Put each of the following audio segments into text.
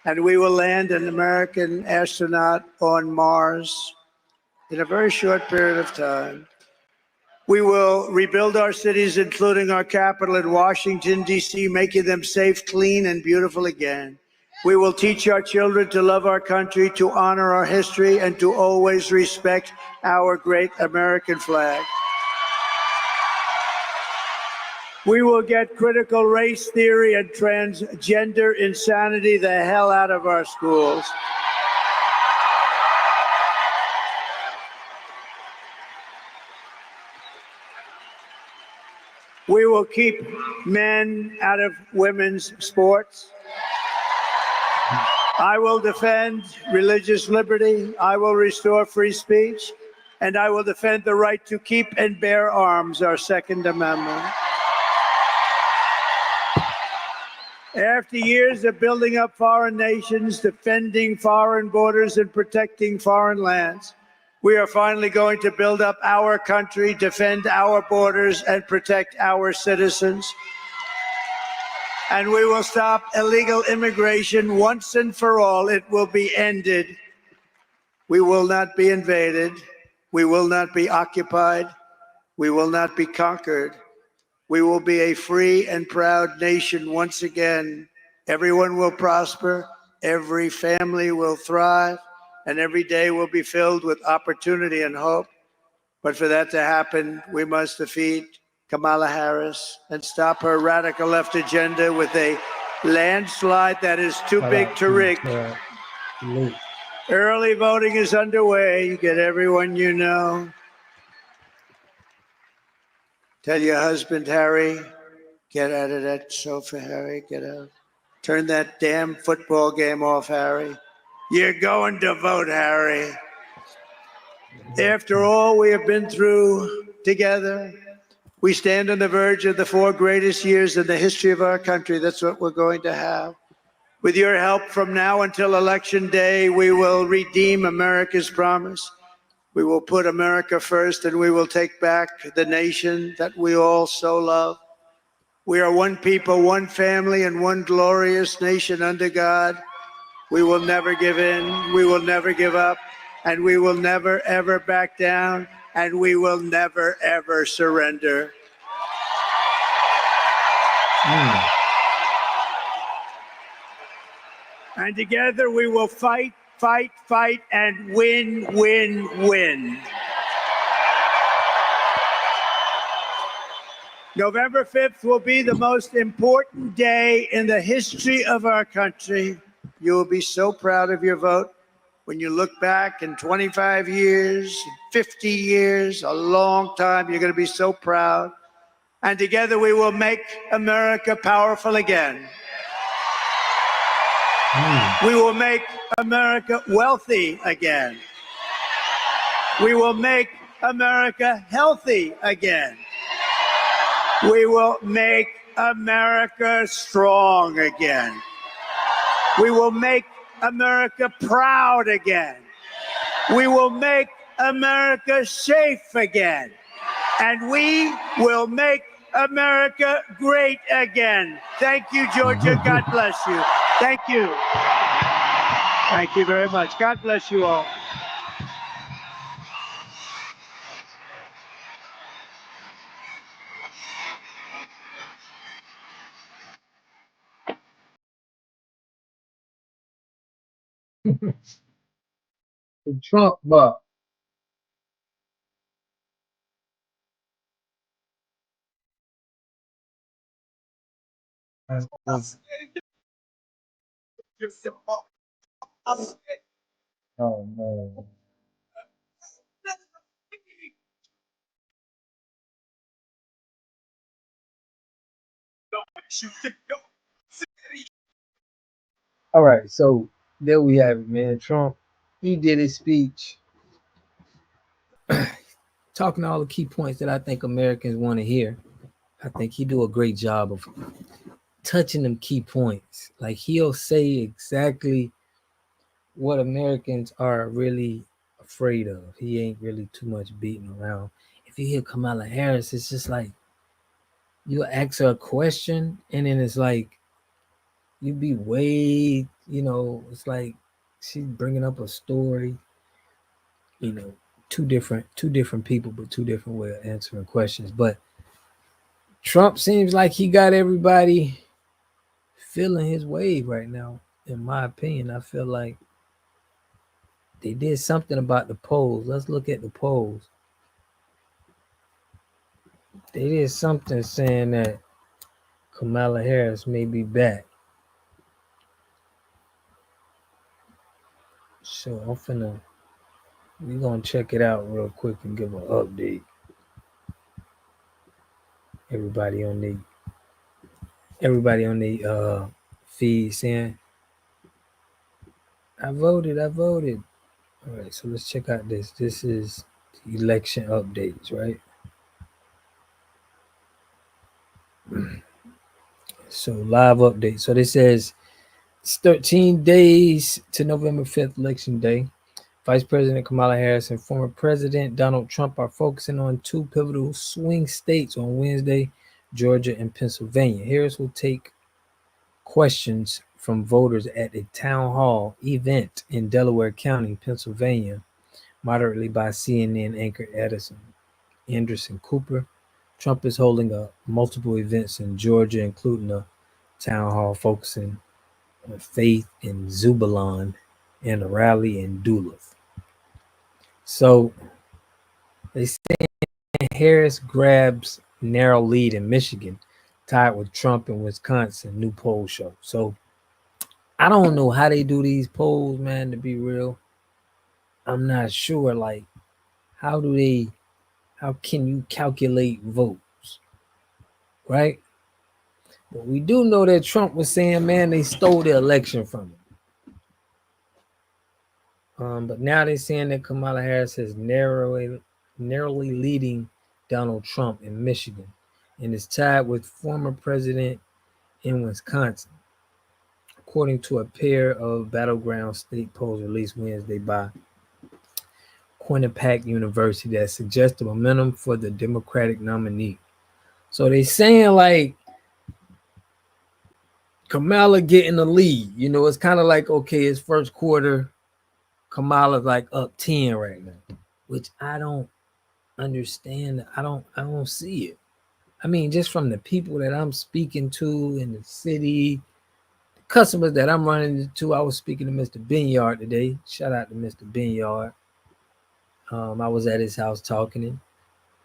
and we will land an American astronaut on Mars in a very short period of time. We will rebuild our cities, including our capital in Washington, D.C., making them safe, clean, and beautiful again. We will teach our children to love our country, to honor our history, and to always respect our great American flag. We will get critical race theory and transgender insanity the hell out of our schools. We will keep men out of women's sports. I will defend religious liberty. I will restore free speech. And I will defend the right to keep and bear arms, our Second Amendment. After years of building up foreign nations, defending foreign borders, and protecting foreign lands, we are finally going to build up our country, defend our borders, and protect our citizens. And we will stop illegal immigration once and for all. It will be ended. We will not be invaded. We will not be occupied. We will not be conquered. We will be a free and proud nation once again. Everyone will prosper. Every family will thrive. And every day will be filled with opportunity and hope. But for that to happen, we must defeat Kamala Harris and stop her radical left agenda with a landslide that is too big to rig. Early voting is underway. Get everyone you know. Tell your husband, Harry, get out of that sofa, Harry, get out. Turn that damn football game off, Harry. You're going to vote, Harry. After all we have been through together, we stand on the verge of the 4 greatest years in the history of our country. That's what we're going to have. With your help from now until Election Day, we will redeem America's promise. We will put America first, and we will take back the nation that we all so love. We are one people, one family, and one glorious nation under God. We will never give in. We will never give up. And we will never, ever back down. And we will never, ever surrender. And together we will fight, fight, fight, and win, win, win. November 5th will be the most important day in the history of our country. You will be so proud of your vote when you look back in 25 years, 50 years, a long time. You're going to be so proud. And together we will make America powerful again. We will make America wealthy again. We will make America healthy again. We will make America strong again. We will make America proud again. We will make America safe again. And we will make America great again. Thank you, Georgia. God bless you. Thank you. Thank you very much. God bless you all. The Trump buck. Oh no. All right, so there we have it, man. Trump, he did his speech talking all the key points that I think Americans want to hear. I think he do a great job of touching them key points. Like he'll say exactly what Americans are really afraid of. He ain't really too much beating around. If you hear Kamala Harris, it's just like you ask her a question and then it's like you be way It's like she's bringing up a story. You know, two different people, but two different way of answering questions. But Trump seems like he got everybody feeling his wave right now. In my opinion, I feel like they did something about the polls. Let's look at the polls. They did something saying that Kamala Harris may be back. So we're gonna check it out real quick and give an update. Everybody on the feed saying, I voted. All right, so let's check out this. This is the election updates, right? So live update. So this says it's 13 days to November 5th, election day. Vice President Kamala Harris and former President Donald Trump are focusing on two pivotal swing states on Wednesday, Georgia and Pennsylvania. Harris will take questions from voters at a town hall event in Delaware County, Pennsylvania, moderately by CNN anchor Anderson Cooper. Trump is holding multiple events in Georgia, including a town hall focusing on faith in Zebulon and a rally in Duluth. So they say Harris grabs narrow lead in Michigan, tied with Trump in Wisconsin, new poll show. So I don't know how they do these polls, man, to be real. I'm not sure. Like, how can you calculate votes? Right? But we do know that Trump was saying, man, they stole the election from him. But now they're saying that Kamala Harris is narrowly leading Donald Trump in Michigan and is tied with former president in Wisconsin, according to a pair of battleground state polls released Wednesday by Quinnipiac University that suggests the momentum for the Democratic nominee. So they're saying like Kamala getting the lead. It's kind of like, okay, it's first quarter, Kamala's like up 10 right now, which I don't understand. I don't see it. I mean, just from the people that I'm speaking to in the city, the customers that I'm running into. I was speaking to Mr. Benyard today. Shout out to Mr. Benyard. I was at his house talking, and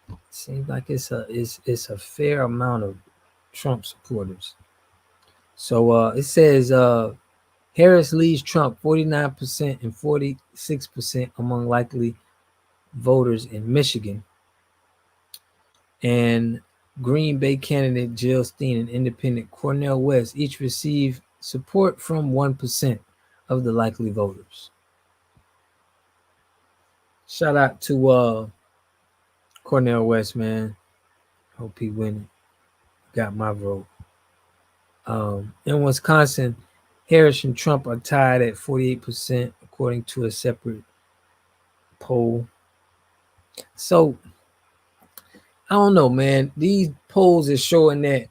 it seems like it's a fair amount of Trump supporters. So it says Harris leads Trump 49% and 46% among likely voters in Michigan. And Green Bay candidate Jill Stein and independent Cornel West each receive support from 1% of the likely voters. Shout out to Cornel West, man. Hope he win. Got my vote. In Wisconsin, Harris and Trump are tied at 48%, according to a separate poll. So I don't know, man. These polls are showing that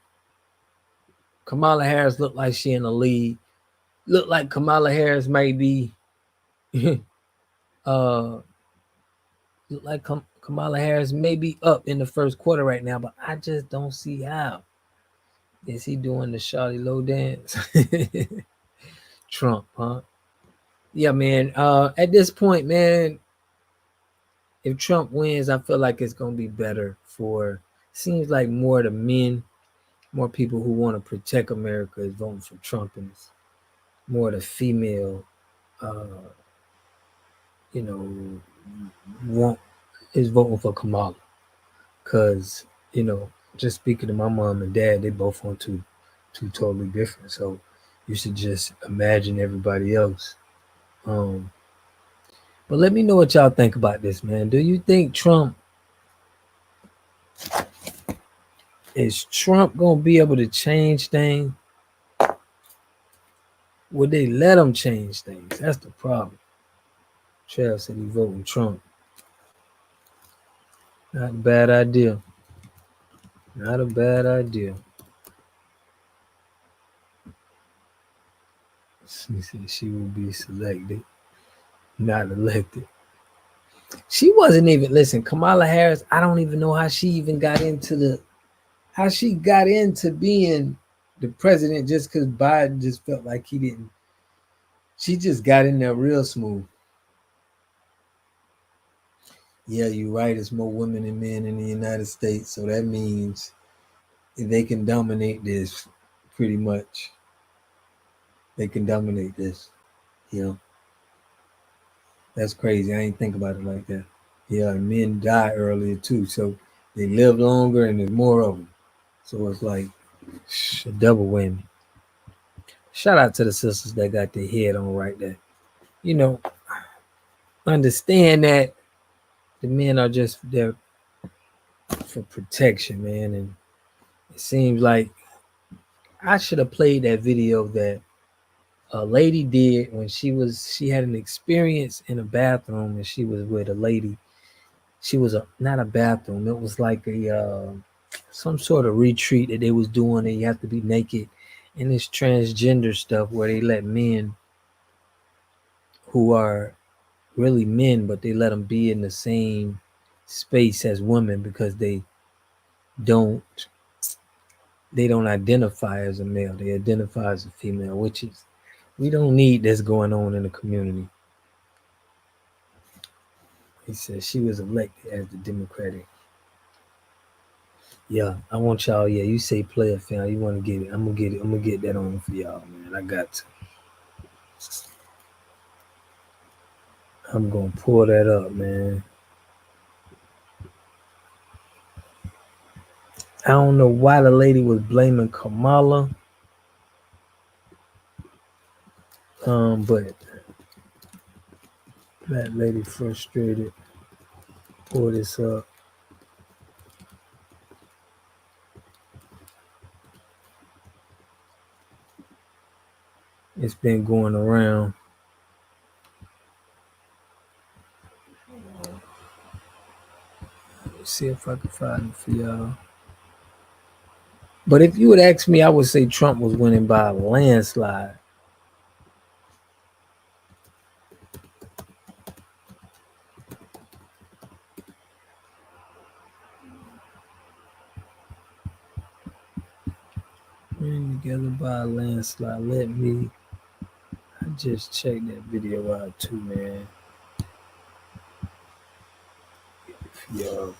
Kamala Harris look like she in the lead. Look like Kamala Harris may be look like Kamala Harris may be up in the first quarter right now, but I just don't see how. Is he doing the Shawty Low dance? Trump, huh? Yeah, man. At this point, man, if Trump wins, I feel like it's gonna be better for. Seems like more the men, more people who want to protect America is voting for Trump, and it's more the female, want is voting for Kamala, because just speaking to my mom and dad, they both want two totally different. So you should just imagine everybody else. But let me know what y'all think about this, man. Do you think is Trump gonna be able to change things? Would they let him change things? That's the problem. Trav said he's voting Trump. Not a bad idea. Not a bad idea. She said she will be selected, not elected. She wasn't even, listen, Kamala Harris, I don't even know how she even got into being the president just because Biden just felt like he didn't. She just got in there real smooth. Yeah, you're right. It's more women than men in the United States. So that means they can dominate this pretty much. They can dominate this. You know, that's crazy. I ain't think about it like that. Yeah, men die earlier too. So they live longer and there's more of them. So it's like a double whammy. Shout out to the sisters that got their head on right there. You know, understand that the men are just there for protection, man. And it seems like I should have played that video that a lady did when she had an experience in a bathroom and she was with a lady. She was not a bathroom. It was like a some sort of retreat that they was doing, and you have to be naked, and it's transgender stuff where they let men who are really men, but they let them be in the same space as women because don't they don't identify as a male. They identify as a female, which is, we don't need this going on in the community. He said she was elected as the Democratic. Yeah, I want y'all. Yeah, you say player fan. You want to get it? I'm gonna get it. I'm gonna get that on for y'all, man. I got to. I'm gonna pull that up, man. I don't know why the lady was blaming Kamala. But that lady frustrated. Pull this up. It's been going around. Let's see if I can find it for y'all. But if you would ask me, I would say Trump was winning by a landslide. Winning together by a landslide. I just checked that video out too, man. Yo.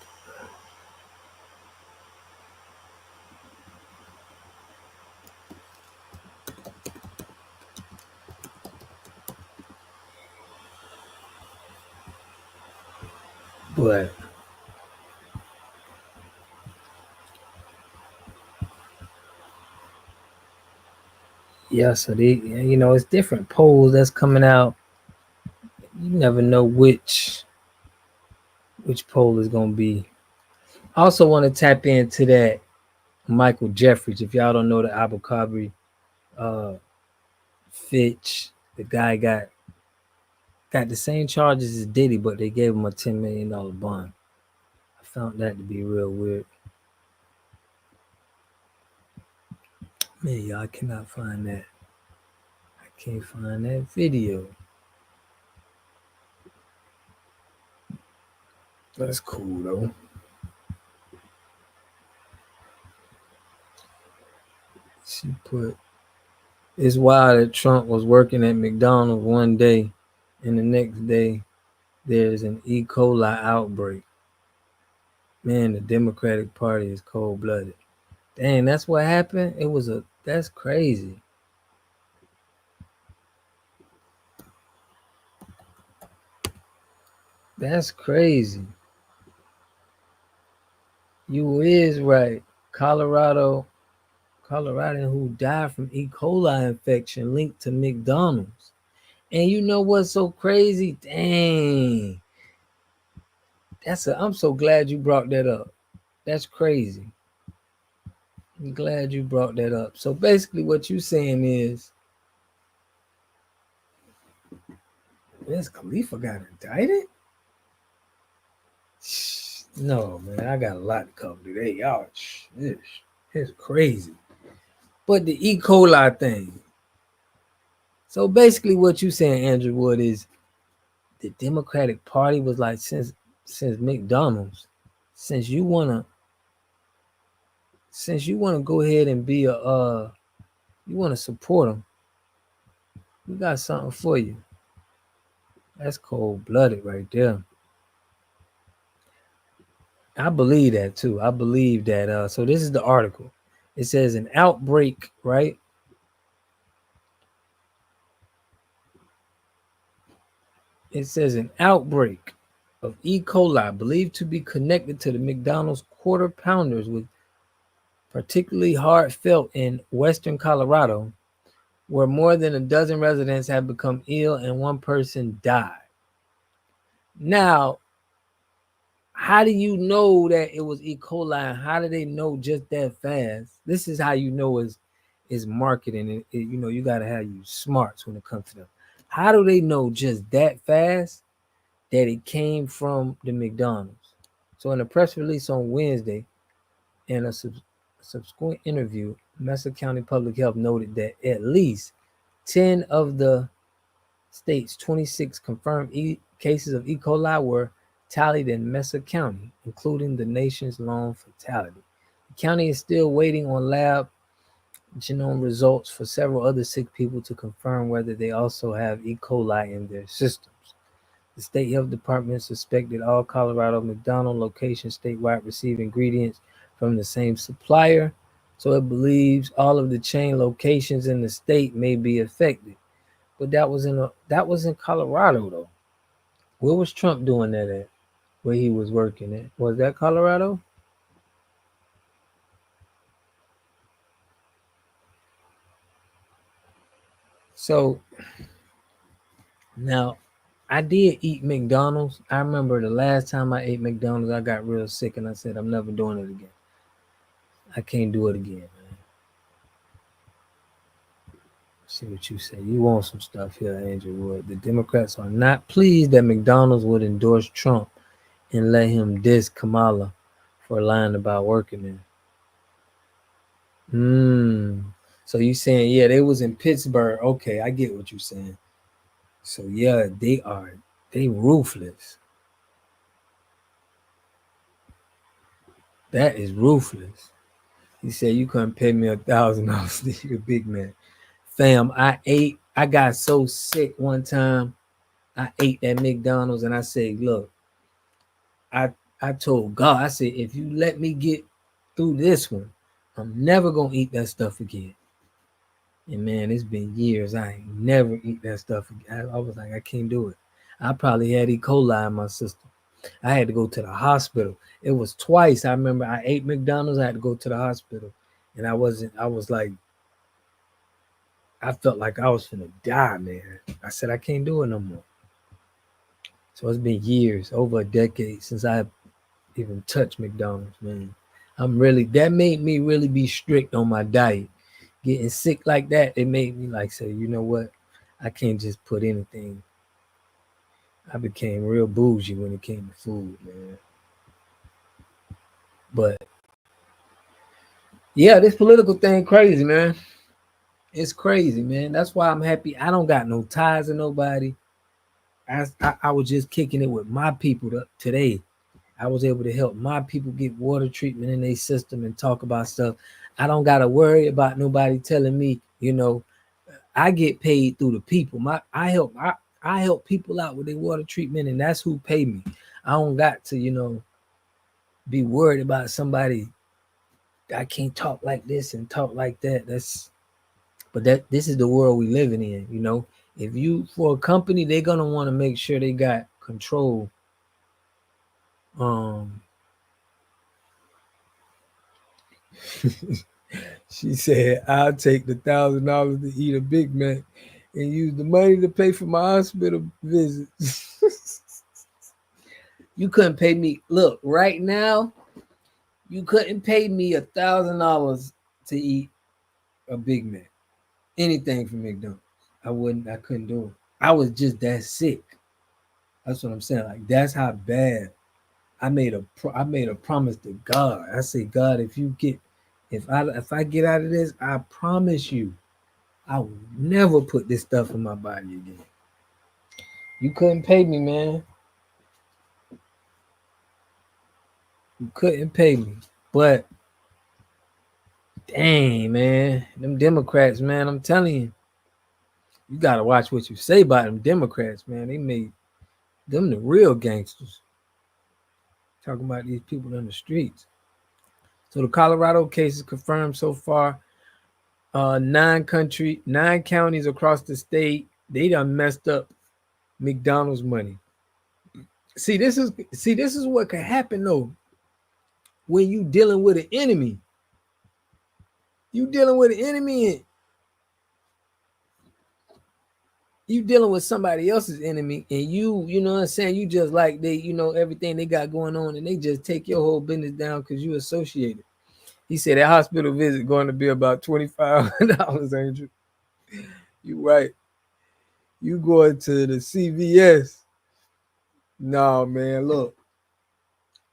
But yeah, so it's different polls that's coming out. You never know which poll is gonna be. I also want to tap into that Michael Jeffries. If y'all don't know the Abu Dhabi Fitch, the guy got the same charges as Diddy, but they gave him a $10 million bond. I found that to be real weird. Man, y'all, I cannot find that. I can't find that video. That's cool though. She put, it's wild that Trump was working at McDonald's one day and the next day there's an E. coli outbreak. Man, the Democratic Party is cold-blooded. Dang, that's what happened? That's crazy. That's crazy. You is right. Colorado who died from E. coli infection linked to McDonald's. And you know what's so crazy? Dang. I'm so glad you brought that up. That's crazy. I'm glad you brought that up. So basically what you're saying is Wiz Khalifa got indicted? No, man, I got a lot to cover today. Y'all, it's crazy. But the E. coli thing, So basically, what you saying, Andrew Wood, is the Democratic Party was like, since McDonald's, since you wanna go ahead and be a you wanna support them, we got something for you. That's cold blooded right there. I believe that too. I believe that. So this is the article. It says an outbreak, right? It says an outbreak of E. coli believed to be connected to the McDonald's quarter pounders was particularly hard felt in western Colorado, where more than a dozen residents have become ill and one person died. Now, how do you know that it was E. coli? How do they know just that fast? This is how you know is marketing. You know, you got to have you smarts when it comes to them. How do they know just that fast that it came from the McDonald's? So in a press release on Wednesday and a subsequent interview, Messer County Public Health noted that at least 10 of the state's 26 confirmed cases of E. coli were tallied in Messer County, including the nation's lone fatality. The county is still waiting on lab genome results for several other sick people to confirm whether they also have E. coli in their systems. The state health department suspected all Colorado McDonald locations statewide receive ingredients from the same supplier, so it believes all of the chain locations in the state may be affected. But that was in Colorado though. Where was Trump doing that at? Where he was working at? Was that Colorado? So now I did eat McDonald's. I remember the last time I ate McDonald's, I got real sick and I said, I'm never doing it again. I can't do it again, man. See what you say. You want some stuff here, Andrew Wood. The Democrats are not pleased that McDonald's would endorse Trump and let him diss Kamala for lying about working there. So you saying, yeah, they was in Pittsburgh. Okay, I get what you're saying. So yeah, they ruthless. That is ruthless. He said you couldn't pay me $1,000 to eat a Big Mac. Fam, I got so sick one time. I ate at McDonald's and I said, look, I told God, I said, if you let me get through this one, I'm never gonna eat that stuff again. And man, it's been years. I ain't never eat that stuff again. I was like, I can't do it. I probably had E. coli in my system. I had to go to the hospital. It was twice. I remember I ate McDonald's. I had to go to the hospital. And I was like, I felt like I was finna die, man. I said, I can't do it no more. So it's been years, over a decade since I even touched McDonald's, man. That made me really be strict on my diet. Getting sick like that, it made me like say, you know what? I can't just put anything. I became real bougie when it came to food, man. But yeah, this political thing crazy, man. It's crazy, man. That's why I'm happy. I don't got no ties to nobody. I was just kicking it with my people today. I was able to help my people get water treatment in their system and talk about stuff. I don't got to worry about nobody telling me, you know, I get paid through the people. I help people out with their water treatment, and that's who pay me. I don't got to, you know, be worried about somebody. I can't talk like this and talk like that. This is the world we living in, you know. If you for a company, they're gonna want to make sure they got control. She said, I'll take the $1,000 to eat a Big Mac and use the money to pay for my hospital visits. You couldn't pay me. Look, right now, you couldn't pay me $1,000 to eat a Big Mac. Anything from McDonald's. I couldn't do it. I was just that sick. That's what I'm saying. Like, that's how bad. I made a promise to God. I said, God, if I get out of this, I promise you, I will never put this stuff in my body again. You couldn't pay me, man. You couldn't pay me. But dang, man, them Democrats, man, I'm telling you, you gotta watch what you say about them Democrats, man. They made them the real gangsters. Talking about these people in the streets. So the Colorado case is confirmed so far. 9 counties across the state, they done messed up McDonald's money. See, this is what could happen though when you dealing with an enemy. You dealing with an enemy and you dealing with somebody else's enemy, and you know what I'm saying, you just like they, everything they got going on, and they just take your whole business down because you associated. He said that hospital visit going to be about $2,500, Angel. You right. You going to the CVS. No, man, look.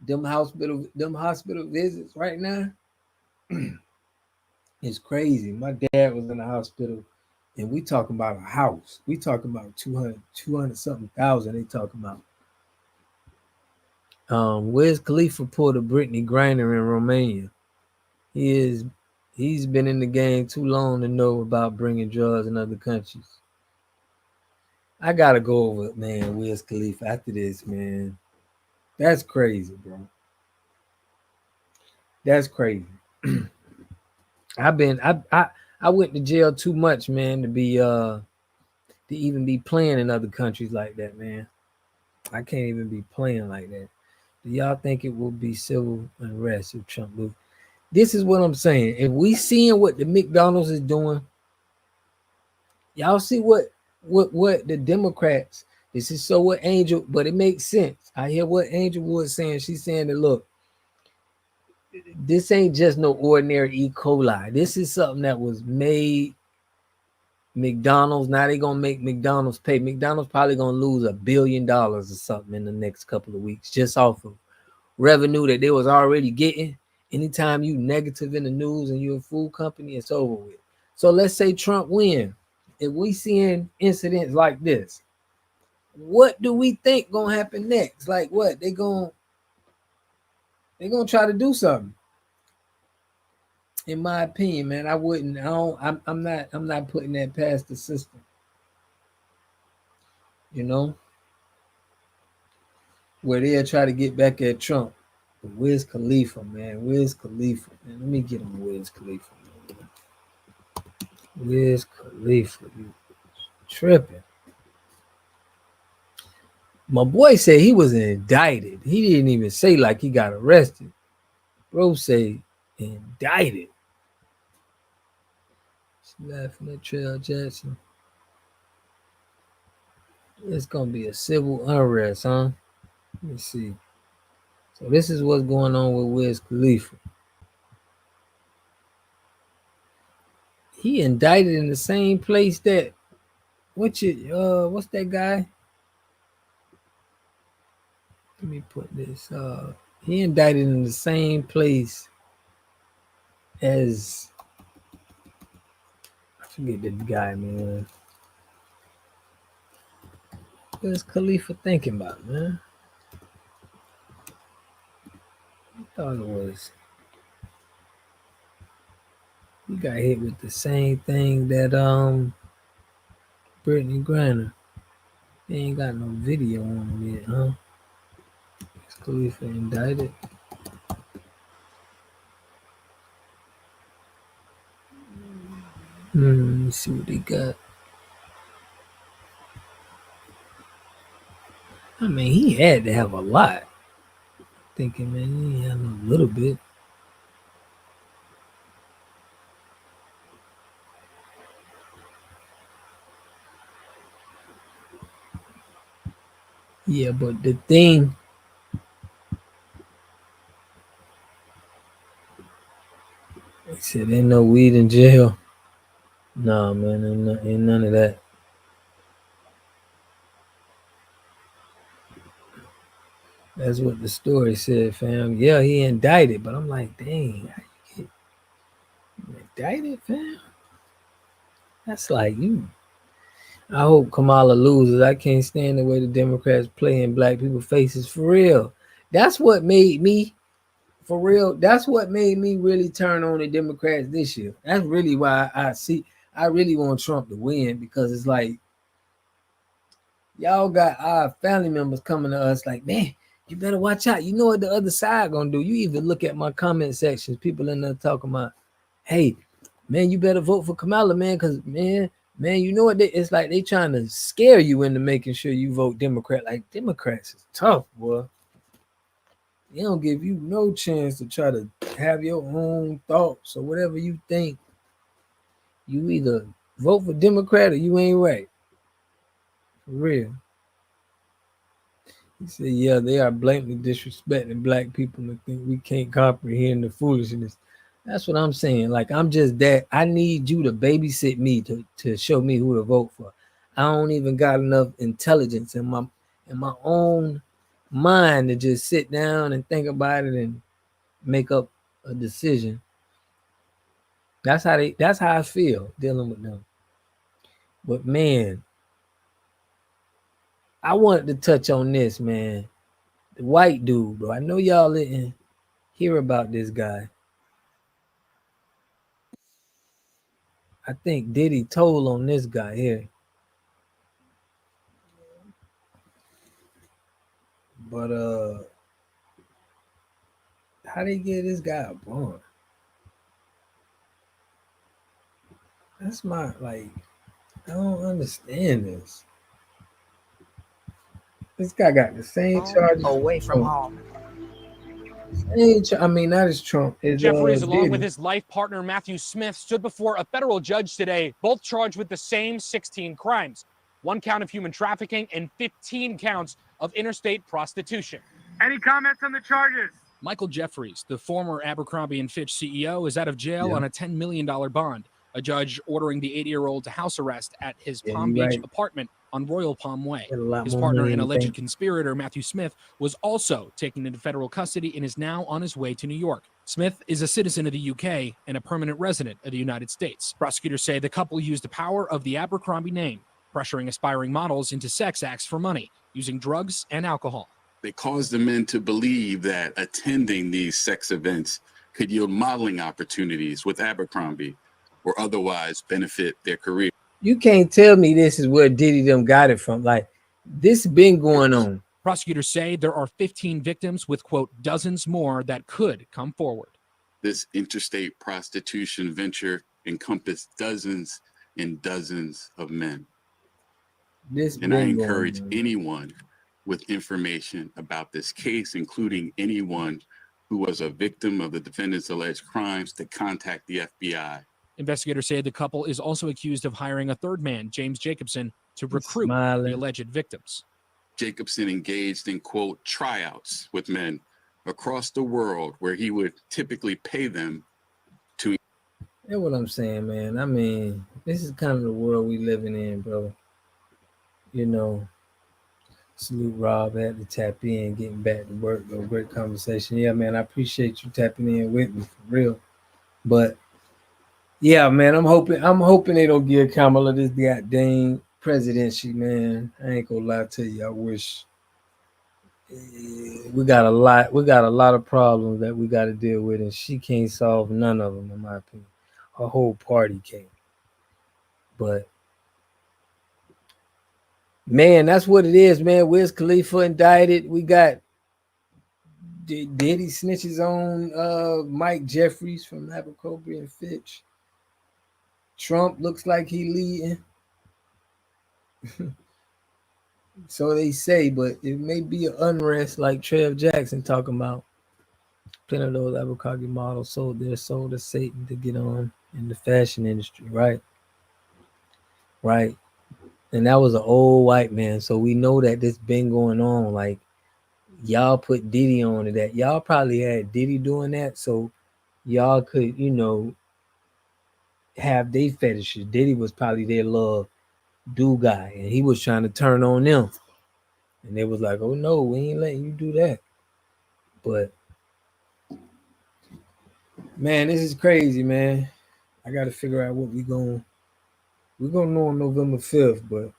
Them hospital visits right now is crazy. My dad was in the hospital, and we talking about a house. We talking about 200 something thousand. They talking about. Wiz Khalifa pulled a Brittany Griner in Romania. He's been in the game too long to know about bringing drugs in other countries. I gotta go over, man, Wiz Khalifa after this, man. That's crazy, bro. That's crazy. I went to jail too much, man, to even be playing in other countries like that, man. I can't even be playing like that. Do y'all think it will be civil unrest if Trump moves? This is what I'm saying. If we seeing what the McDonald's is doing, y'all see what the Democrats. This is so what Angel, but it makes sense. I hear what Angel was saying. She's saying that look, this ain't just no ordinary E. coli. This is something that was made. McDonald's, now they gonna make McDonald's pay. McDonald's probably gonna lose $1 billion or something in the next couple of weeks just off of revenue that they was already getting. Anytime you negative in the news and you're a food company, it's over with. So let's say Trump win. If we seeing incidents like this, what do we think gonna happen next? Like what? They gonna try to do something. In my opinion, man, I'm not putting that past the system. Where they'll try to get back at Trump. But Wiz Khalifa, man. Wiz Khalifa, man. Let me get him Wiz Khalifa. Man. Wiz Khalifa, you tripping. My boy said he was indicted. He didn't even say like he got arrested. Bro say indicted. She's laughing at Trail Jackson. It's gonna be a civil unrest, huh? Let me see. So this is what's going on with Wiz Khalifa. He indicted in the same place that what's that guy? Let me put this. He indicted in the same place as I forget the guy, man. What's Khalifa thinking about, man? I thought it was. He got hit with the same thing that Brittany Griner. They ain't got no video on him yet, huh? Is Khalifa indicted? Let me see what he got. I mean, he had to have a lot. Thinking, man, he had a little bit. Yeah, but the thing, they said ain't no weed in jail. Nah, man, ain't none of that. That's what the story said, fam. Yeah, he indicted, but I'm like, dang, how you get indicted, fam? That's like you. I hope Kamala loses. I can't stand the way the Democrats play in black people's faces for real. That's what made me for real. That's what made me really turn on the Democrats this year. That's really why I really want Trump to win, because it's like y'all got our family members coming to us like, man, you better watch out. You know what the other side gonna do. You even look at my comment sections, people in there talking about, hey, man, you better vote for Kamala, man, because man, you know what it's like they trying to scare you into making sure you vote Democrat. Like Democrats is tough, boy. They don't give you no chance to try to have your own thoughts or whatever you think. You either vote for Democrat or you ain't right. For real. He said, yeah, they are blatantly disrespecting black people and think we can't comprehend the foolishness. That's what I'm saying. Like, I'm just that. I need you to babysit me to show me who to vote for. I don't even got enough intelligence in my own mind to just sit down and think about it and make up a decision. That's how I feel dealing with them. But man, I wanted to touch on this, man. The white dude, bro. I know y'all didn't hear about this guy. I think Diddy told on this guy here. But how they get this guy a bond? That's my like, I don't understand this. This guy got the same charges away from home. I mean, not as Trump. Is Jeffries, along with Diddy. his life partner Matthew Smith, stood before a federal judge today, both charged with the same 16 crimes. 1 count of human trafficking and 15 counts of interstate prostitution. Any comments on the charges? Michael Jeffries, the former Abercrombie & Fitch CEO, is out of jail on a $10 million bond. A judge ordering the 80-year-old to house arrest at his Palm Beach apartment on Royal Palm Way. His partner and alleged conspirator, Matthew Smith, was also taken into federal custody and is now on his way to New York. Smith is a citizen of the UK and a permanent resident of the United States. Prosecutors say the couple used the power of the Abercrombie name, pressuring aspiring models into sex acts for money, using drugs and alcohol. They caused the men to believe that attending these sex events could yield modeling opportunities with Abercrombie or otherwise benefit their career. You can't tell me this is where Diddy them got it from. Like, this been going on. Prosecutors say there are 15 victims with, quote, dozens more that could come forward. This interstate prostitution venture encompassed dozens and dozens of men. And I encourage anyone with information about this case, including anyone who was a victim of the defendant's alleged crimes, to contact the FBI. Investigators say the couple is also accused of hiring a third man, James Jacobson, to recruit the alleged victims. Jacobson engaged in, quote, tryouts with men across the world where he would typically pay them to. That's what I'm saying, man. I mean, this is kind of the world we living in, bro. You know, salute Rob, had to tap in, getting back to work. A great conversation. Yeah, man, I appreciate you tapping in with me for real. But yeah, man, I'm hoping they don't give Kamala this goddamn presidency, man. I ain't gonna lie to you. I wish we got a lot of problems that we got to deal with, and she can't solve none of them, in my opinion. Her whole party can't. But man, that's what it is, man. Wiz Khalifa indicted. We got Diddy snitches on Mike Jeffries from Abercrombie & Fitch. Trump looks like he leading. So they say, but it may be an unrest like Trev Jackson talking about. Plenty of those Abercrombie models sold their soul to Satan to get on in the fashion industry, right? Right. And that was an old white man. So we know that this been going on. Like, y'all put Diddy on to that. Y'all probably had Diddy doing that. So y'all could, you know, have they fetishes. Diddy was probably their little do guy. And he was trying to turn on them. And they was like, oh no, we ain't letting you do that. But man, this is crazy, man. I got to figure out what we going We're gonna know on November 5th, but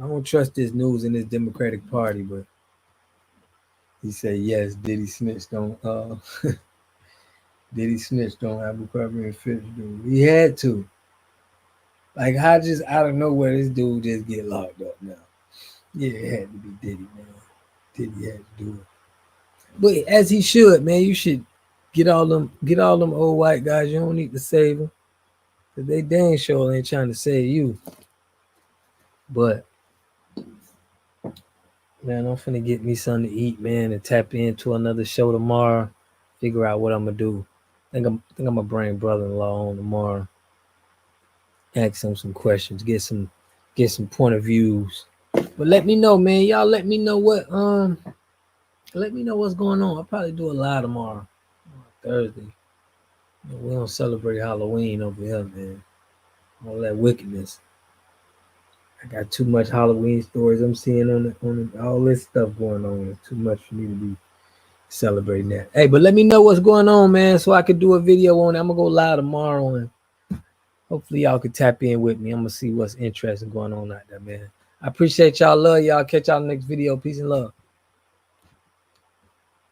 I don't trust this news in this Democratic Party. But he said yes, Diddy snitched on Diddy snitched on Abercrombie and Fitch, dude. He had to. Like, how just out of nowhere this dude just get locked up now? Yeah, it had to be Diddy, man. Diddy had to do it. But as he should, man, you should get all them old white guys. You don't need to save them. Cause they dang sure ain't trying to save you. But man, I'm finna get me something to eat, man, and tap into another show tomorrow. Figure out what I'm gonna do. I think I'm gonna bring brother-in-law on tomorrow. Ask him some questions, get some point of views. But let me know, man. Y'all let me know what's going on. I'll probably do a live tomorrow, Thursday. We don't celebrate Halloween over here, man. All that wickedness. I got too much Halloween stories I'm seeing on all this stuff going on. It's too much for me to be celebrating that. Hey, but let me know what's going on, man, so I could do a video on it. I'm gonna go live tomorrow, and hopefully y'all can tap in with me. I'm gonna see what's interesting going on out there, man. I appreciate y'all. Love y'all. Catch y'all in the next video. Peace and love.